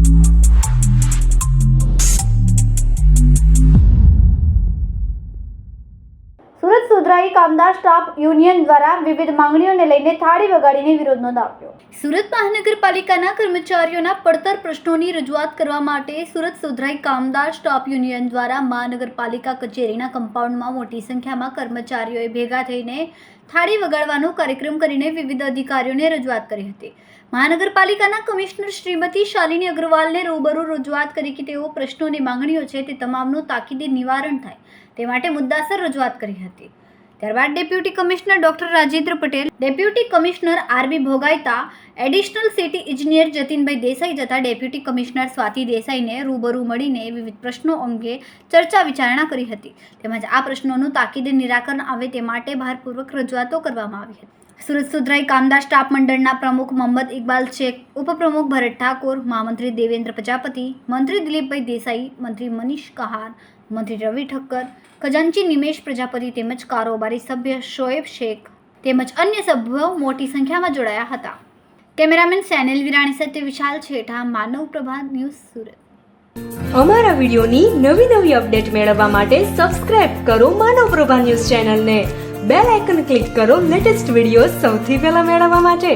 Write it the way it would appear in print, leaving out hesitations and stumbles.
સુરત સુધરાઈ કામદાર staff union દ્વારા વિવિધ માંગણીઓને લઈને થાળી વગાડીને વિરોધ નોંધાવ્યો। સુરત મહાનગરપાલિકાના કર્મચારીઓના પડતર પ્રશ્નોની રજૂઆત કરવા માટે સુરત સુધરાઈ કામદાર સ્ટાફ યુનિયન દ્વારા મહાનગરપાલિકા કચેરીના કમ્પાઉન્ડમાં મોટી સંખ્યામાં કર્મચારીઓએ ભેગા થઈને થાળી વગાડવાનો કાર્યક્રમ કરીને વિવિધ અધિકારીઓને રજૂઆત કરી હતી। મહાનગરપાલિકાના કમિશનર શ્રીમતી શાલિની અગ્રવાલને રૂબરૂ રજૂઆત કરી કે તેઓ પ્રશ્નોની માંગણીઓ છે તે તમામનું તાકીદે નિવારણ થાય તે માટે મુદ્દાસર રજૂઆત કરી હતી। ત્યારબાદ deputy commissioner doctor Rajendra Patel, deputy commissioner R B Bhogayata, additional city ઇજનેર જતીનભાઈ દેસાઈ તથા ડેપ્યુટી કમિશનર સ્વાતિ દેસાઈને રૂબરૂ મળીને વિવિધ પ્રશ્નો અંગે ચર્ચા વિચારણા કરી હતી તેમજ આ પ્રશ્નોનું તાકીદે નિરાકરણ આવે તે માટે ભારપૂર્વક રજૂઆતો કરવામાં આવી હતી। સુરત સુધરાઈ કામદાર સ્ટાફ મંડળના પ્રમુખ મોહમ્મદ ઇકબાલ શેખ, ઉપપ્રમુખ ભરત ઠાકોર, મહામંત્રી દેવેન્દ્ર પ્રજાપતિ, મંત્રી દિલીપભાઈ દેસાઈ, મંત્રી મનીષ કહાર, મંત્રી રવિ ઠક્કર, ખજાનચી નિમેશ પ્રજાપતિ તેમજ કારોબારી સભ્ય શોએબ શેખ તેમજ અન્ય સભ્યો મોટી સંખ્યામાં જોડાયા હતા। કેમેરામેન સેનિલ વિરાણી સાથે વિશાલ છેઠા, માનવ પ્રભા ન્યૂઝ, સુરત। અમારા વિડીયોની નવી અપડેટ મેળવવા માટે સબસ્ક્રાઇબ કરો માનવ પ્રભા ન્યૂઝ ચેનલને, બેલ આઇકન ક્લિક કરો લેટેસ્ટ વિડીયો સૌથી પહેલા મેળવવા માટે।